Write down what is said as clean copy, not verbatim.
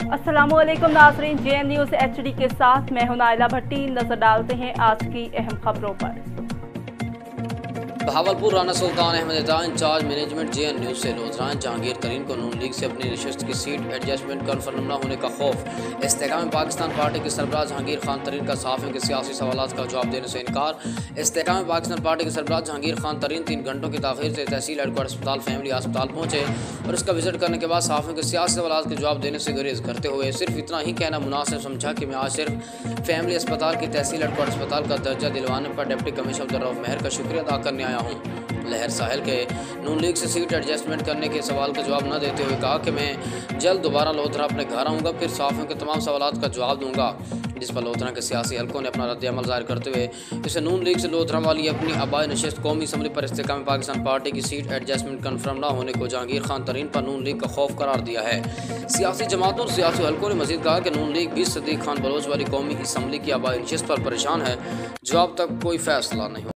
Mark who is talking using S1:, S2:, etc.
S1: अस्सलामुअलैकुम नाज़रीन, JN news HD के साथ मैं हूं नाइला भट्टी। नजर डालते हैं आज की अहम खबरों पर।
S2: Bahawalpur Rana Sultan Ahmed incharge management JN news से लोधरा जहांगीर तरीन को नून लीग से अपनी नशस्त की सीट एडजस्टमेंट कन्फर्म न होने का खौफ। इस्तेकाम पाकिस्तान पार्टी के सरबराह जहांगीर खान तरीन का सहाफ़ियों के सियासी सवालात का जवाब देने से इनकार। इस्तेकाम पाकिस्तान पार्टी के सरबराह जहांगीर खान तरीन 3 घंटों की ताख़ीर से तहसील हेडक्वार्टर अस्पताल फैमिली अस्पताल पहुंचे और इसका विजिट करने के बाद सहाफ़ियों के सियासी सवालात के जवाब देने से गुरेज करते हुए सिर्फ इतना ही कहना मुनासिब समझा कि मैं आज सिर्फ फैमिली अस्पताल की तहसील हेडक्वार्टर अस्पताल का दर्जा दिलवाने पर डिप्टी कमिश्नर अब्दुर्रऊफ मेहर का शुक्रिया अदा करने आया हूँ। लहर साहिल के नून लीग से सीट एडजस्टमेंट करने के सवाल का जवाब न देते हुए कहा कि मैं जल्द दोबारा लोधरा अपने घर आऊँगा, फिर सहाफ़ियों के तमाम सवालात का जवाब दूंगा। जिस पर लोधरा के सियासी हलकों ने अपना रद्द-ए-अमल ज़ाहिर करते हुए इसे नून लीग से लोधरा वाली अपनी आबाई नशिस्त कौमी असम्बली पर इस्तेकाम पाकिस्तान पार्टी की सीट एडजस्टमेंट कन्फर्म न होने को जहांगीर खान तरीन पर नून लीग का खौफ करार दिया है। सियासी जमातों और सियासी हलकों ने मजीद कहा कि नून लीग 20 सदीक खान बलोच वाली कौमी असम्बली की आबाई नशिस्त पर परेशान है, जवाब तक कोई फैसला नहीं हो।